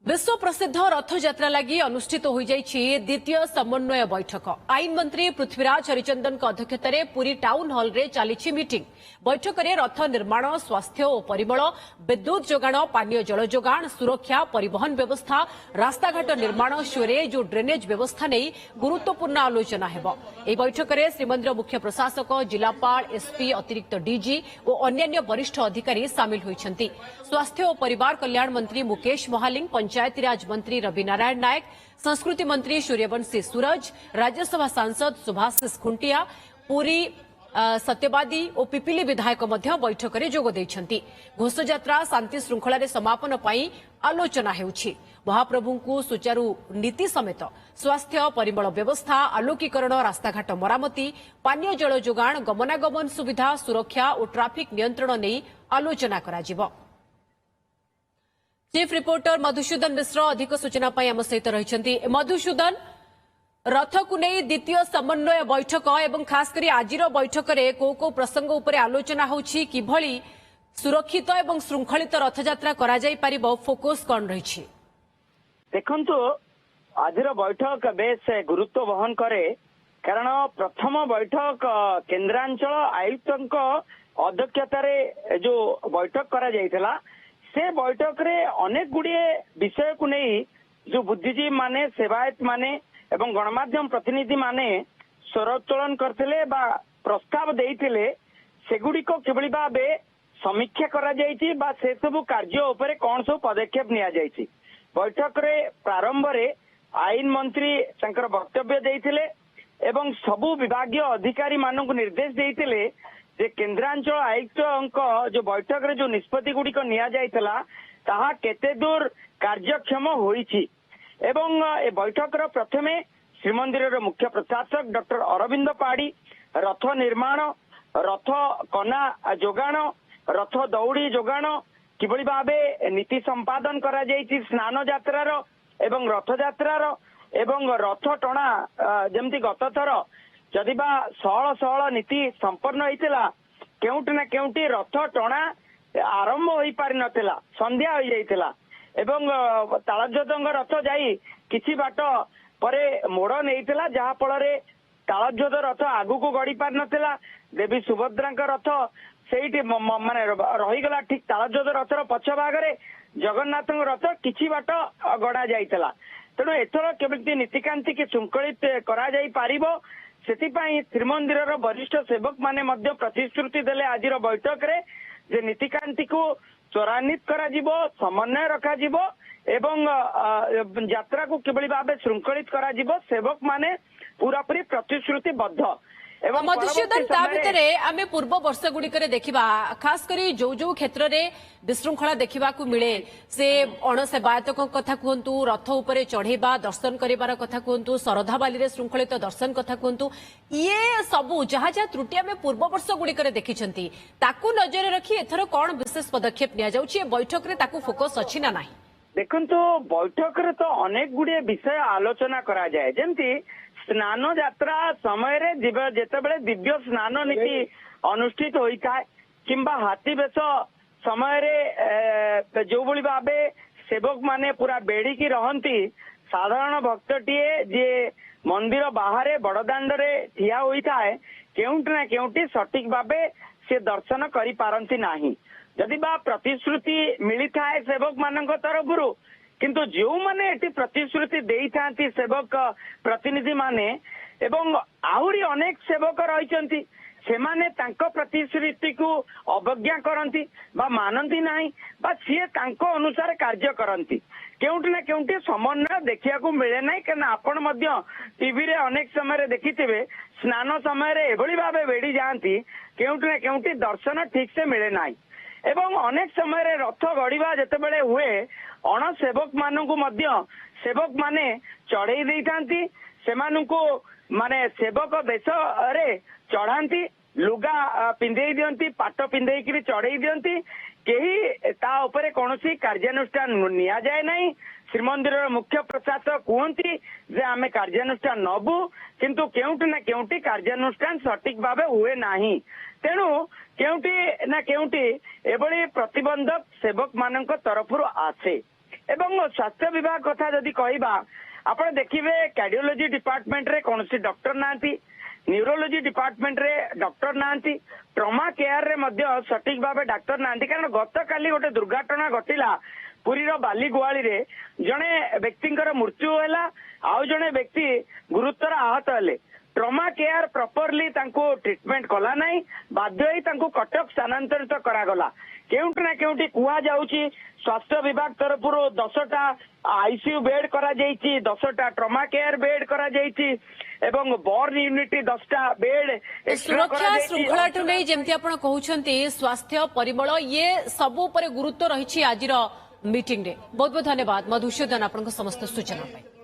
विश्व प्रसिद्ध रथयात्रा लगी अनुष्ठित हो द्वितीय समन्वय बैठक। आईन मंत्री पृथ्वीराज हरिचंदन अध्यक्षतार पुरी टाउन हॉल रे चली मीटिंग। बैठक में रथ निर्माण, स्वास्थ्य और परिमल, विद्युत जोगाण, पानीय जल जोगाण, सुरक्षा, परिवहन व्यवस्था, रास्ताघाट निर्माण, स्वेरेज और ड्रेनेज व्यवस्था नहीं गुरुत्वपूर्ण आलोचना हेबो। एही बैठक में श्रीमंदिर मुख्य प्रशासक, जिलापाल, एसपी, अतिरिक्त डीजी और अन्य वरिष्ठ अधिकारी सामिल होइछन्ति। स्वास्थ्य और परिवार कल्याण मंत्री मुकेश महालिंग, पंचायतीराज मंत्री रवि नारायण नायक, संस्कृति मंत्री सूर्यवंशी सूरज, राज्यसभा सांसद सुभाषिष खुंटिया, पुरी सत्यवादी और पिपिली विधायक बैठक में जोग देइछन्ति। घोषयात्रा शांति श्रृंखला समापन पई आलोचना हेउछि। महाप्रभु को सुचारू नीति समेत स्वास्थ्य, परिमल व्यवस्था, आलोकीकरण, रास्ताघाट मरामती, पानीय जल जोगाण, गमनागमन सुविधा, सुरक्षा और ट्राफिक नियंत्रण नहीं आलोचना कराजिबो। चीफ रिपोर्टर मधुसूदन मिश्र अधिक सूचना आम सहित रही। मधुसूदन, रथ को नहीं द्वितीय समन्वय बैठक एवं खास करी आजिर बैठक में को प्रसंग उपर आलोचना होछि, किभली सुरक्षित एवं श्रृंखलित रथयात्रा करा जाई परिबो, फोकस कौन रही? देखंतु आजिर बैठक बेस गुरुत्व वहन करे, कारण प्रथम बैठक केन्द्रांचल आयुक्त अध्यक्षतार जो बैठक करा जाइथिला, से बैठक रे अनेक गुड़िए विषय को नहीं जो बुद्धिजीवी माने, सेवायत माने एवं गणमाध्यम प्रतिनिधि माने स्वरोत्तोलन करथिले बा प्रस्ताव देइथिले, सेगुडी को किभली भाबे समीक्षा करा जाइछि बा से सब कार्य उपरे कोन सब पदक्षेप निया जाइछि। बैठक रे प्रारंभ रे आईन मंत्री संकर वक्तव्य देइथिले एवं सबु विभागीय अधिकारी मानक निर्देश देइथिले जे केन्द्रांचल आयुक्त जो बैठक रे जो निष्पत्ति गुड़िक निया जाइतला ताहा केते दूर कार्यक्षम होईछि। एवं ए बैठक रो प्रथमे श्रीमंदिर मुख्य प्रशासक डॉक्टर अरविंद पाड़ी रथ निर्माण, रथ कना जोगाण, रथ दौड़ी जोगाण, किभली भाबे नीति संपादन करा जाइछि स्नान यात्रार एवं रथ यात्रार एवं रथ टणा जेमती गत थर जदि बा सहल सहल नीति संपन्न होइतिला, केउटी ना केउटी रथ टणा आरंभ होई पारि नथिला, संध्या होई जाइतिला एवं तालध्वजंग रथ जाई किछि बाट परे मोड़ नेइतिला, जहा फଳରେ तालध्वज रथ आगु को गड़ी पारि नथिला। देवी सुभद्रांक रथ सेठी माने रहीगला, ठीक तालध्वज रथर पछ भागरे जगन्नाथंक रथ किछि बाट गड़ा जाइतिला। तेणु एथर केमिति नीतिकांति की शृंखलित करा जाई पारिबो, सेतिपाई श्रीमंदिर वरिष्ठ सेवक माने मध्य प्रतिश्रुति देले आजिर बैठक रे जे नीतिकांति को त्वरान्वित करा जिवो, समन्वय रखा जिवो एवं यात्रा को किभली भाबे शृंखलित करा जिवो, सेवक माने पूरापूरी प्रतिश्रुतिबद्ध। मधुसूदन, आमे पूर्व वर्ष गुड़िक देखा खास करी जो जो क्षेत्र में विशृंखला देखा मिले, से अणसेवायत कथा कहतु, रथ उपरे चढ़ेबा दर्शन करार कथा कहतु, शरधाबाली श्रृंखलित दर्शन कथा कहतु, ये सबू जहाँ जहाँ त्रुटि आम पूर्व वर्ष गुड़िक देखी नजर रखी एथर कौन विशेष पदक्षेप नि बैठक में फोकस अच्छी ना? देखो बैठक रे तो अनेक गुड़िए विषय आलोचना करा जाए, जेमती स्नान यात्रा समय जेतेबेले दिव्य स्नान नीति अनुष्ठित होता है किंबा हाथी बेश समय जो भली भावे सेवक माने पूरा बेड़ी की रहंती, साधारण भक्तटीए जे मंदिर बाहर बड़दाण्ड रे ठिया होता है, केउटी ना केउटी सठिक भावे से दर्शन करि पारंती नाही। जदि बा प्रतिश्रुति मिली थाए सेवक मानक तरफरु, किंतु जो माने एटी प्रतिश्रुति देई थांती सेवक प्रतिनिधि माने एवं आहुरी अनेक सेवक रहिचंती, सेमाने तांको प्रतिश्रुति को अवज्ञा करंती बा मानंती नाही बा सिए तांको अनुसार कार्य करंती। केउटी ना केउटी समन्वय देखिया को मिले नाही, कारण आपण मध्य टीवी रे अनेक समय देखिथिबे स्नान समय रे एभली भाबे बेडी जांती, केउटी ना केउटी दर्शन ठीक से मिले नाही। एवं अनेक समय रे रथ गड़ीबा जेतेबेले हुए अण सेवक मानकु मध्य सेवक माने चढ़ई देई थांती, सेमानकु माने सेवक बेश रे चढ़ांती, लुगा पिंधेई दियंती, पाट पिंधेई किरी चढ़ई दियंती, केही ता उपरे कोनोसी कार्यानुष्ठान निया जाए नाही। श्रीमंदिर मुख्य प्रशासक कहती जे आमे कार्यानुष्ठान नबु, किंतु केउटी ना केउटी कार्यानुष्ठान सठिक भावे हुए नाही। तेणु केउटी ना केउटी एभली प्रतिबंधक सेवक मानक तरफरु आसे। ଏବଂ ସ୍ୱାସ୍ଥ୍ୟ ବିଭାଗ କଥା ଯଦି କହିବା ଆପଣ ଦେଖିବେ कार्डियोलॉजी डिपार्टमेंट रे कौन डॉक्टर नांती, न्यूरोलॉजी डिपार्टमेंट रे डॉक्टर नांती, ट्रॉमा केयर रे मध्य सठिक भाव डॉक्टर नांती। कारण गतकाली गोटे दुर्घटना घटिला पुरीर बालीगुआली रे जड़े व्यक्ति मृत्यु है आउ जड़े व्यक्ति गुरुतर आहत हेले। ट्रॉमा केयर प्रॉपरली ट्रीटमेंट कला नहीं, बाध्य ही कटक स्थानांतरित करागला। केउटी ना केउटी कुआ जाउची स्वास्थ्य विभाग तरफ 10टा आईसीयू बेड करा जाइछि, 10टा ट्रॉमा केयर बेड करा जाइछि एवं बर्न यूनिट 10टा बेड सुरक्षा श्रृंखलाठू नहीं जेमती आपण कहउछंती स्वास्थ्य परिमल ये सब पर गुरुत्व रही आज मीटिंग रे। बहुत बहुत धन्यवाद मधुसूदन आपन समस्त सूचना पाई।